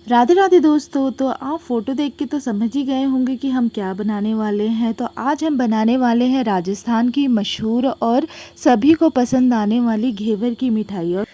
राधे राधे दोस्तों। तो आप फ़ोटो देख के तो समझ ही गए होंगे कि हम क्या बनाने वाले हैं। तो आज हम बनाने वाले हैं राजस्थान की मशहूर और सभी को पसंद आने वाली घेवर की मिठाई। और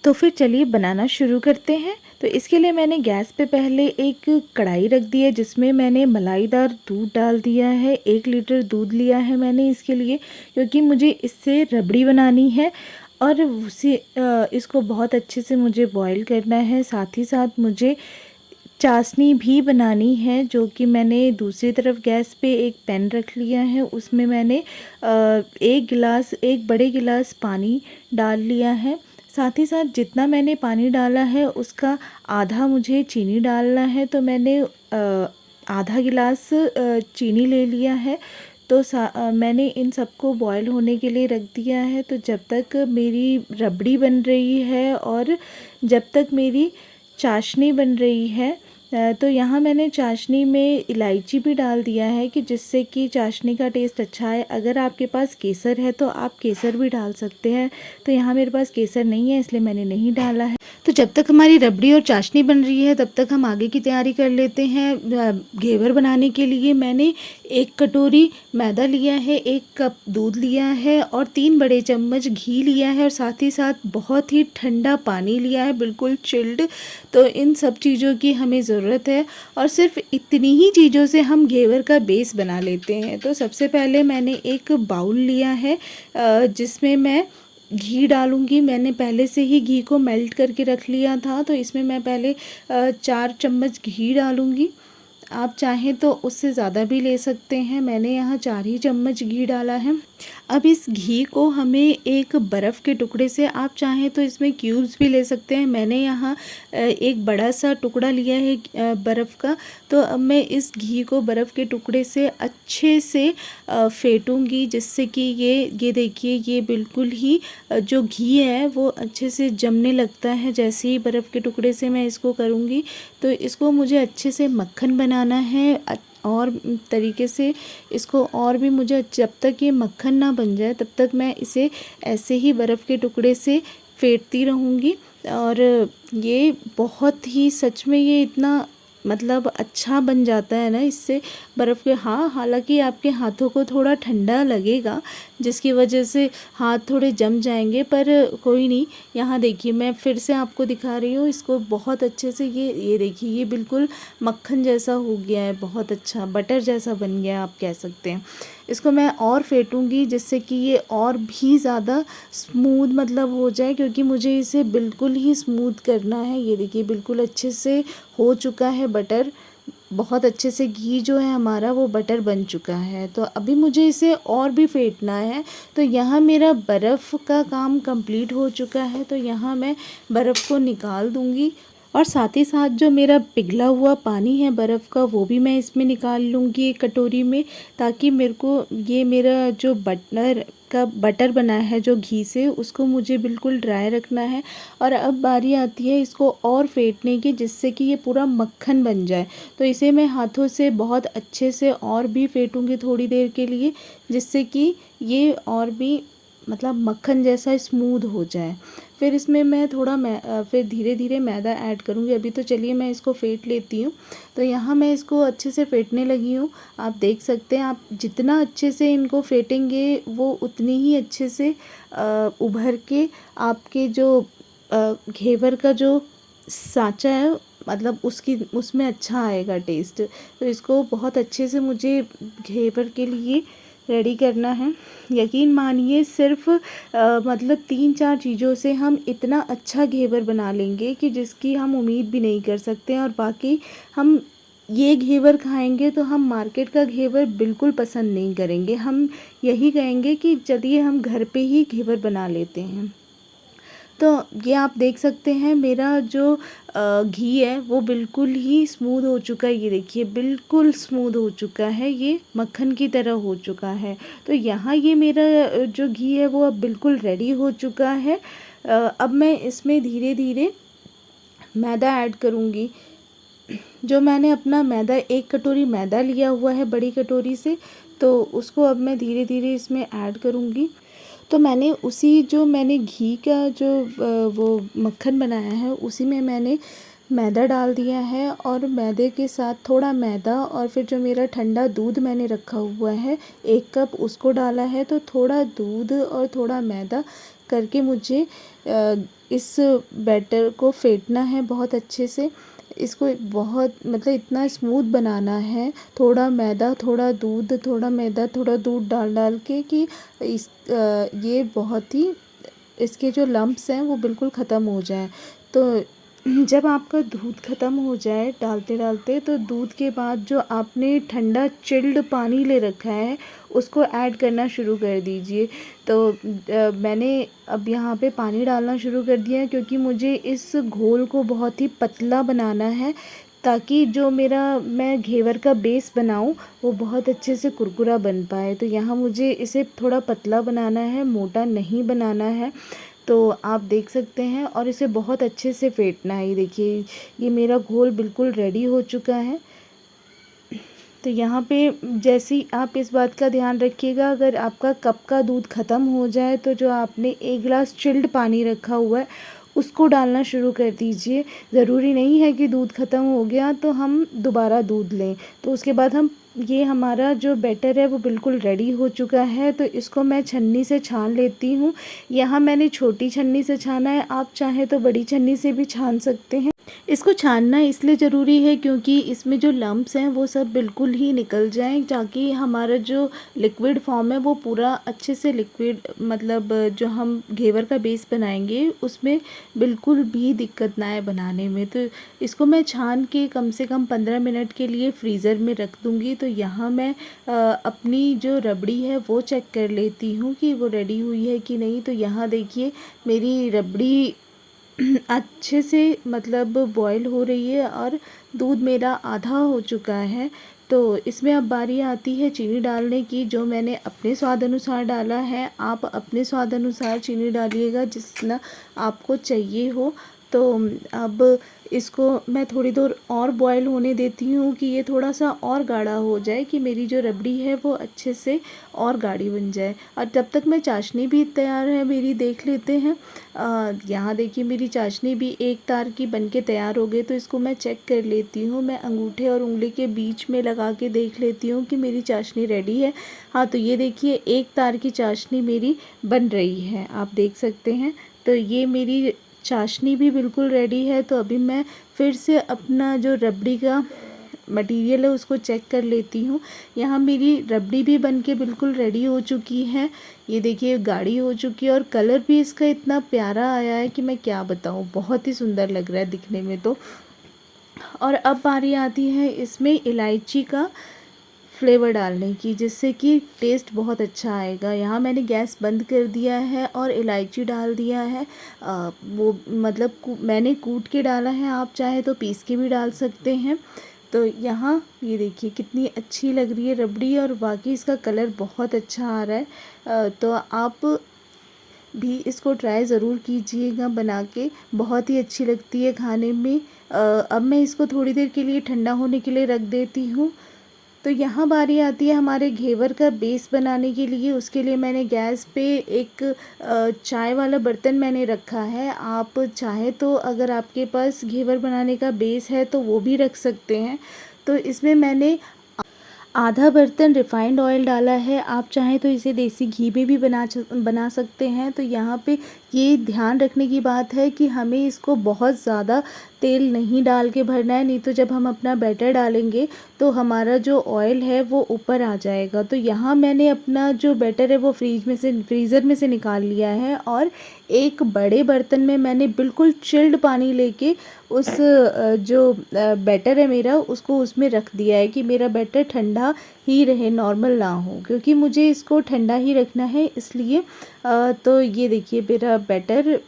तो फिर चलिए बनाना शुरू करते हैं। तो इसके लिए मैंने गैस पे पहले एक कढ़ाई रख दी है जिसमें मैंने मलाईदार दूध डाल दिया है। 1 लीटर दूध लिया है मैंने इसके लिए, क्योंकि मुझे इससे रबड़ी बनानी है और इसको बहुत अच्छे से मुझे बॉईल करना है। साथ ही साथ मुझे चाशनी भी बनानी है, जो कि मैंने दूसरी तरफ गैस पे एक पैन रख लिया है। उसमें मैंने एक बड़े गिलास पानी डाल लिया है। साथ ही साथ जितना मैंने पानी डाला है उसका आधा मुझे चीनी डालना है। तो मैंने आधा गिलास चीनी ले लिया है। तो मैंने इन सबको बॉईल होने के लिए रख दिया है। तो जब तक मेरी रबड़ी बन रही है और जब तक मेरी चाशनी बन रही है, तो यहाँ मैंने चाशनी में इलायची भी डाल दिया है कि जिससे कि चाशनी का टेस्ट अच्छा है। अगर आपके पास केसर है तो आप केसर भी डाल सकते हैं। तो यहाँ मेरे पास केसर नहीं है इसलिए मैंने नहीं डाला है। तो जब तक हमारी रबड़ी और चाशनी बन रही है तब तक हम आगे की तैयारी कर लेते हैं। घेवर बनाने के लिए मैंने 1 कटोरी मैदा लिया है, 1 कप दूध लिया है और 3 बड़े चम्मच घी लिया है और साथ ही साथ बहुत ही ठंडा पानी लिया है, बिल्कुल चिल्ड। तो इन सब चीज़ों की हमें ज़रूरत है और सिर्फ इतनी ही चीज़ों से हम घेवर का बेस बना लेते हैं। तो सबसे पहले मैंने एक बाउल लिया है जिसमें मैं घी डालूंगी। मैंने पहले से ही घी को मेल्ट करके रख लिया था। तो इसमें मैं पहले 4 चम्मच घी डालूंगी। आप चाहें तो उससे ज़्यादा भी ले सकते हैं। मैंने यहाँ 4 ही चम्मच घी डाला है। अब इस घी को हमें एक बर्फ़ के टुकड़े से, आप चाहें तो इसमें क्यूब्स भी ले सकते हैं। मैंने यहाँ एक बड़ा सा टुकड़ा लिया है बर्फ़ का। तो अब मैं इस घी को बर्फ़ के टुकड़े से अच्छे से फेंटूंगी, जिससे कि ये देखिए ये बिल्कुल ही जो घी है वो अच्छे से जमने लगता है। जैसे ही बर्फ़ के टुकड़े से मैं इसको करूँगी तो इसको मुझे अच्छे से मक्खन बनाना है और तरीके से इसको। और भी मुझे जब तक ये मक्खन ना बन जाए तब तक मैं इसे ऐसे ही बर्फ़ के टुकड़े से फेंटती रहूँगी। और ये बहुत ही सच में ये इतना मतलब अच्छा बन जाता है ना इससे बर्फ़ के। हाँ, हालांकि आपके हाथों को थोड़ा ठंडा लगेगा जिसकी वजह से हाथ थोड़े जम जाएंगे, पर कोई नहीं। यहाँ देखिए मैं फिर से आपको दिखा रही हूँ इसको बहुत अच्छे से। ये देखिए ये बिल्कुल मक्खन जैसा हो गया है, बहुत अच्छा बटर जैसा बन गया आप कह सकते हैं। इसको मैं और फेंटूंगी जिससे कि ये और भी ज़्यादा स्मूथ मतलब हो जाए, क्योंकि मुझे इसे बिल्कुल ही स्मूथ करना है। ये देखिए बिल्कुल अच्छे से हो चुका है बटर, बहुत अच्छे से घी जो है हमारा वो बटर बन चुका है। तो अभी मुझे इसे और भी फेंटना है। तो यहाँ मेरा बर्फ़ का काम कंप्लीट हो चुका है। तो यहाँ मैं बर्फ़ को निकाल दूँगी और साथ ही साथ जो मेरा पिघला हुआ पानी है बर्फ़ का वो भी मैं इसमें निकाल लूँगी एक कटोरी में, ताकि मेरे को ये मेरा जो बटर बना है जो घी से, उसको मुझे बिल्कुल ड्राई रखना है। और अब बारी आती है इसको और फेंटने की, जिससे कि ये पूरा मक्खन बन जाए। तो इसे मैं हाथों से बहुत अच्छे से और भी फेंटूंगी थोड़ी देर के लिए, जिससे कि ये और भी मतलब मक्खन जैसा स्मूथ हो जाए। फिर इसमें मैं फिर धीरे धीरे मैदा ऐड करूँगी। अभी तो चलिए मैं इसको फेंट लेती हूँ। तो यहाँ मैं इसको अच्छे से फेंटने लगी हूँ। आप देख सकते हैं, आप जितना अच्छे से इनको फेंटेंगे वो उतनी ही अच्छे से उभर के आपके जो घेवर का जो साँचा है मतलब उसमें अच्छा आएगा टेस्ट। तो इसको बहुत अच्छे से मुझे घेवर के लिए रेडी करना है। यकीन मानिए सिर्फ मतलब 3-4 चीज़ों से हम इतना अच्छा घेवर बना लेंगे कि जिसकी हम उम्मीद भी नहीं कर सकते। और बाकी हम ये घेवर खाएंगे तो हम मार्केट का घेवर बिल्कुल पसंद नहीं करेंगे। हम यही कहेंगे कि चलिए हम घर पे ही घेवर बना लेते हैं। तो ये आप देख सकते हैं मेरा जो घी है वो बिल्कुल ही स्मूथ हो चुका है। ये देखिए बिल्कुल स्मूथ हो चुका है, ये मक्खन की तरह हो चुका है। तो यहाँ ये मेरा जो घी है वो अब बिल्कुल रेडी हो चुका है। अब मैं इसमें धीरे धीरे मैदा ऐड करूँगी। जो मैंने अपना मैदा 1 कटोरी मैदा लिया हुआ है बड़ी कटोरी से, तो उसको अब मैं धीरे धीरे इसमें ऐड करूँगी। तो मैंने जो मैंने घी का जो वो मक्खन बनाया है उसी में मैंने मैदा डाल दिया है और मैदे के साथ थोड़ा मैदा और फिर जो मेरा ठंडा दूध मैंने रखा हुआ है 1 कप उसको डाला है। तो थोड़ा दूध और थोड़ा मैदा करके मुझे इस बैटर को फेंटना है बहुत अच्छे से। इसको बहुत मतलब इतना स्मूथ बनाना है, थोड़ा मैदा थोड़ा दूध थोड़ा मैदा थोड़ा दूध डाल डाल के कि ये बहुत ही इसके जो लम्प्स हैं वो बिल्कुल ख़त्म हो जाएं। तो जब आपका दूध ख़त्म हो जाए डालते डालते, तो दूध के बाद जो आपने ठंडा चिल्ड पानी ले रखा है उसको ऐड करना शुरू कर दीजिए। तो मैंने अब यहाँ पे पानी डालना शुरू कर दिया है क्योंकि मुझे इस घोल को बहुत ही पतला बनाना है, ताकि जो मेरा मैं घेवर का बेस बनाऊँ वो बहुत अच्छे से कुरकुरा बन पाए। तो यहाँ मुझे इसे थोड़ा पतला बनाना है, मोटा नहीं बनाना है। तो आप देख सकते हैं और इसे बहुत अच्छे से फेंटना है। ये देखिए ये मेरा घोल बिल्कुल रेडी हो चुका है। तो यहाँ पे जैसे ही आप इस बात का ध्यान रखिएगा, अगर आपका कप का दूध ख़त्म हो जाए तो जो आपने 1 गिलास चिल्ड पानी रखा हुआ है उसको डालना शुरू कर दीजिए। ज़रूरी नहीं है कि दूध ख़त्म हो गया तो हम दोबारा दूध लें। तो उसके बाद ये हमारा जो बैटर है वो बिल्कुल रेडी हो चुका है। तो इसको मैं छन्नी से छान लेती हूँ। यहाँ मैंने छोटी छन्नी से छाना है, आप चाहें तो बड़ी छन्नी से भी छान सकते हैं। इसको छानना इसलिए ज़रूरी है क्योंकि इसमें जो लम्प्स हैं वो सब बिल्कुल ही निकल जाएं, ताकि हमारा जो लिक्विड फॉर्म है वो पूरा अच्छे से लिक्विड मतलब जो हम घेवर का बेस बनाएंगे उसमें बिल्कुल भी दिक्कत ना आए बनाने में। तो इसको मैं छान के कम से कम 15 मिनट के लिए फ्रीज़र में रख दूँगी। तो यहाँ मैं अपनी जो रबड़ी है वो चेक कर लेती हूँ कि वो रेडी हुई है कि नहीं। तो यहाँ देखिए मेरी रबड़ी अच्छे से मतलब बॉईल हो रही है और दूध मेरा आधा हो चुका है। तो इसमें अब बारी आती है चीनी डालने की, जो मैंने अपने स्वाद अनुसार डाला है। आप अपने स्वाद अनुसार चीनी डालिएगा जितना आपको चाहिए हो। तो अब इसको मैं थोड़ी देर और बॉईल होने देती हूँ कि ये थोड़ा सा और गाढ़ा हो जाए, कि मेरी जो रबड़ी है वो अच्छे से और गाढ़ी बन जाए। और तब तक मैं चाशनी भी तैयार है मेरी देख लेते हैं। यहाँ देखिए मेरी चाशनी भी एक तार की बनके तैयार हो गई। तो इसको मैं चेक कर लेती हूँ, मैं अंगूठे और उंगली के बीच में लगा के देख लेती हूँ कि मेरी चाशनी रेडी है। हाँ, तो ये देखिए एक तार की चाशनी मेरी बन रही है, आप देख सकते हैं। तो ये मेरी चाशनी भी बिल्कुल रेडी है। तो अभी मैं फिर से अपना जो रबड़ी का मटेरियल है उसको चेक कर लेती हूँ। यहाँ मेरी रबड़ी भी बनके बिल्कुल रेडी हो चुकी है। ये देखिए गाढ़ी हो चुकी है और कलर भी इसका इतना प्यारा आया है कि मैं क्या बताऊँ, बहुत ही सुंदर लग रहा है दिखने में तो। और अब बारी आती है इसमें इलायची का फ्लेवर डालने की, जिससे कि टेस्ट बहुत अच्छा आएगा। यहाँ मैंने गैस बंद कर दिया है और इलायची डाल दिया है। वो मतलब मैंने कूट के डाला है, आप चाहे तो पीस के भी डाल सकते हैं। तो यहाँ ये देखिए कितनी अच्छी लग रही है रबड़ी और वाकई इसका कलर बहुत अच्छा आ रहा है। तो आप भी इसको ट्राई ज़रूर कीजिएगा बना के, बहुत ही अच्छी लगती है खाने में। अब मैं इसको थोड़ी देर के लिए ठंडा होने के लिए रख देती हूँ। तो यहाँ बारी आती है हमारे घेवर का बेस बनाने के लिए। उसके लिए मैंने गैस पे एक चाय वाला बर्तन मैंने रखा है। आप चाहे तो अगर आपके पास घेवर बनाने का बेस है तो वो भी रख सकते हैं। तो इसमें मैंने आधा बर्तन रिफ़ाइंड ऑयल डाला है, आप चाहें तो इसे देसी घी में भी बना सकते हैं। तो यहाँ पे ये ध्यान रखने की बात है कि हमें इसको बहुत ज़्यादा तेल नहीं डाल के भरना है, नहीं तो जब हम अपना बैटर डालेंगे तो हमारा जो ऑयल है वो ऊपर आ जाएगा। तो यहाँ मैंने अपना जो बैटर है वो फ्रीज़र में से निकाल लिया है और एक बड़े बर्तन में मैंने बिल्कुल चिल्ड पानी लेके उस जो बैटर है मेरा उसको उसमें रख दिया है कि मेरा बैटर ठंडा ही रहे, नॉर्मल ना हो, क्योंकि मुझे इसको ठंडा ही रखना है इसलिए। तो ये देखिए मेरा बैटर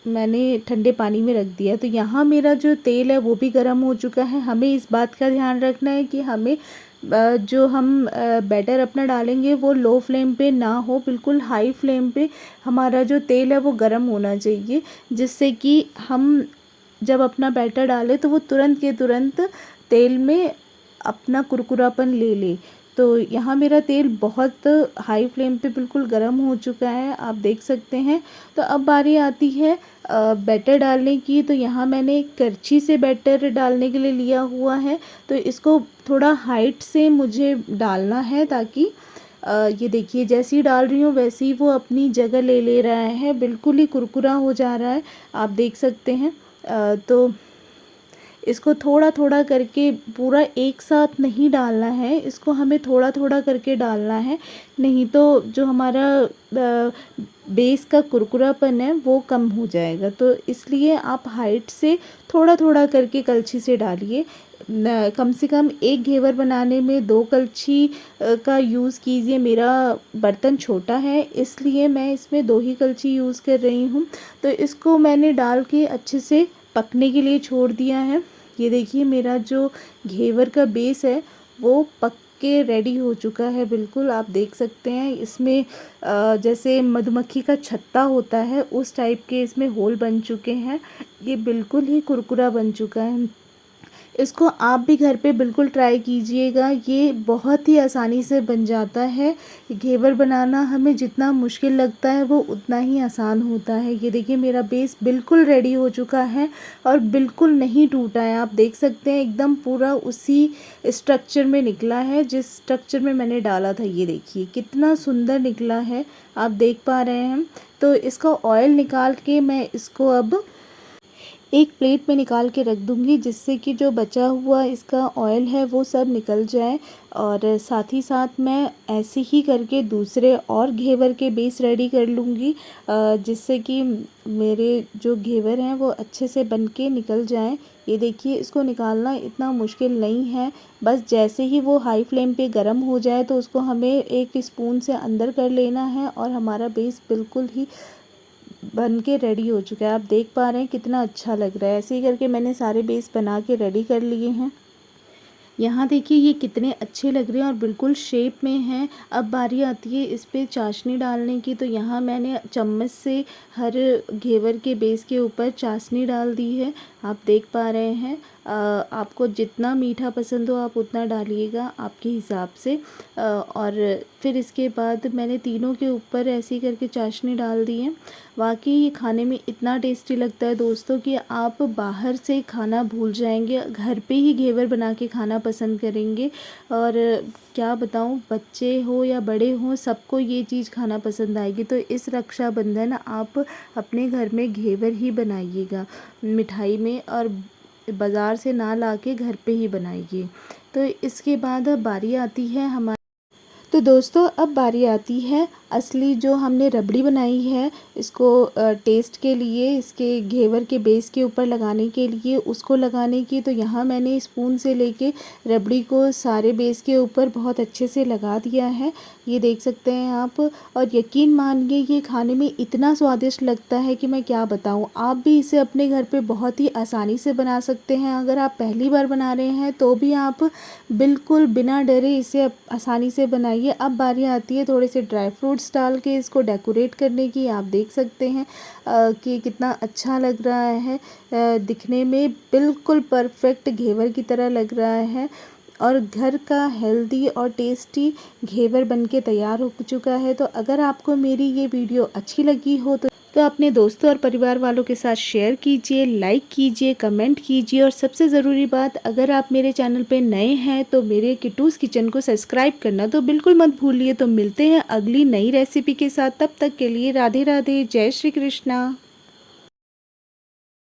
मैंने ठंडे पानी में रख दिया। तो यहाँ मेरा जो तेल है वो भी गर्म हो चुका है। हमें इस बात का ध्यान रखना है कि हमें जो हम बैटर अपना डालेंगे वो लो फ्लेम पे ना हो, बिल्कुल हाई फ्लेम पे हमारा जो तेल है वो गर्म होना चाहिए, जिससे कि हम जब अपना बैटर डालें तो वो तुरंत के तुरंत तेल में अपना कुरकुरापन ले ले। तो यहाँ मेरा तेल बहुत हाई फ्लेम पे बिल्कुल गर्म हो चुका है, आप देख सकते हैं। तो अब बारी आती है बैटर डालने की, तो यहाँ मैंने एक करछी से बैटर डालने के लिए लिया हुआ है। तो इसको थोड़ा हाइट से मुझे डालना है, ताकि ये देखिए जैसे ही डाल रही हूँ वैसे ही वो अपनी जगह ले ले रहा है, बिल्कुल ही कुरकुरा हो जा रहा है, आप देख सकते हैं। तो इसको थोड़ा थोड़ा करके, पूरा एक साथ नहीं डालना है, इसको हमें थोड़ा थोड़ा करके डालना है, नहीं तो जो हमारा बेस का कुरकुरापन है वो कम हो जाएगा। तो इसलिए आप हाइट से थोड़ा थोड़ा करके कलछी से डालिए। कम से कम एक घेवर बनाने में 2 कलछी का यूज़ कीजिए। मेरा बर्तन छोटा है इसलिए मैं इसमें 2 ही कलछी यूज़ कर रही हूँ। तो इसको मैंने डाल के अच्छे से पकने के लिए छोड़ दिया है। ये देखिए मेरा जो घेवर का बेस है वो पक के रेडी हो चुका है, बिल्कुल आप देख सकते हैं। इसमें जैसे मधुमक्खी का छत्ता होता है उस टाइप के इसमें होल बन चुके हैं। ये बिल्कुल ही कुरकुरा बन चुका है। इसको आप भी घर पे बिल्कुल ट्राई कीजिएगा, ये बहुत ही आसानी से बन जाता है। घेवर बनाना हमें जितना मुश्किल लगता है वो उतना ही आसान होता है। ये देखिए मेरा बेस बिल्कुल रेडी हो चुका है और बिल्कुल नहीं टूटा है, आप देख सकते हैं एकदम पूरा उसी स्ट्रक्चर में निकला है जिस स्ट्रक्चर में मैंने डाला था। ये देखिए कितना सुंदर निकला है, आप देख पा रहे हैं। तो इसका ऑयल निकाल के मैं इसको अब एक प्लेट में निकाल के रख दूँगी, जिससे कि जो बचा हुआ इसका ऑयल है वो सब निकल जाए। और साथ ही साथ मैं ऐसे ही करके दूसरे और घेवर के बेस रेडी कर लूँगी, जिससे कि मेरे जो घेवर हैं वो अच्छे से बन के निकल जाएँ। ये देखिए इसको निकालना इतना मुश्किल नहीं है, बस जैसे ही वो हाई फ्लेम पे गर्म हो जाए तो उसको हमें एक स्पून से अंदर कर लेना है और हमारा बेस बिल्कुल ही बन के रेडी हो चुका है। आप देख पा रहे हैं कितना अच्छा लग रहा है। ऐसे ही करके मैंने सारे बेस बना के रेडी कर लिए हैं। यहाँ देखिए ये कितने अच्छे लग रहे हैं और बिल्कुल शेप में हैं। अब बारी आती है इस पे चाशनी डालने की, तो यहाँ मैंने चम्मच से हर घेवर के बेस के ऊपर चाशनी डाल दी है, आप देख पा रहे हैं। आपको जितना मीठा पसंद हो आप उतना डालिएगा आपके हिसाब से। और फिर इसके बाद मैंने तीनों के ऊपर ऐसे ही करके चाशनी डाल दी है। वाकई ये खाने में इतना टेस्टी लगता है दोस्तों कि आप बाहर से खाना भूल जाएंगे, घर पे ही घेवर बना के खाना पसंद करेंगे। और क्या बताऊं, बच्चे हो या बड़े हों सबको ये चीज़ खाना पसंद आएगी। तो इस रक्षाबंधन आप अपने घर में घेवर ही बनाइएगा मिठाई में, और बाज़ार से ना लाके घर पे ही बनाइए। तो इसके बाद बारी आती है हमारी, तो दोस्तों अब बारी आती है असली जो हमने रबड़ी बनाई है, इसको टेस्ट के लिए, इसके घेवर के बेस के ऊपर लगाने के लिए, उसको लगाने की। तो यहाँ मैंने स्पून से लेके रबड़ी को सारे बेस के ऊपर बहुत अच्छे से लगा दिया है, ये देख सकते हैं आप। और यकीन मानिए ये खाने में इतना स्वादिष्ट लगता है कि मैं क्या बताऊँ। आप भी इसे अपने घर पे बहुत ही आसानी से बना सकते हैं। अगर आप पहली बार बना रहे हैं तो भी आप बिल्कुल बिना डरे इसे आसानी से बनाइए। अब बारी आती है थोड़े से ड्राई फ्रूट्स डाल के इसको डेकोरेट करने की। आप देख सकते हैं कि कितना अच्छा लग रहा है, दिखने में बिल्कुल परफेक्ट घेवर की तरह लग रहा है। और घर का हेल्दी और टेस्टी घेवर बनके तैयार हो चुका है। तो अगर आपको मेरी ये वीडियो अच्छी लगी हो तो अपने दोस्तों और परिवार वालों के साथ शेयर कीजिए, लाइक कीजिए, कमेंट कीजिए। और सबसे ज़रूरी बात, अगर आप मेरे चैनल पे नए हैं तो मेरे किटूज़ किचन को सब्सक्राइब करना तो बिल्कुल मत भूलिए। तो मिलते हैं अगली नई रेसिपी के साथ, तब तक के लिए राधे राधे, जय श्री कृष्णा।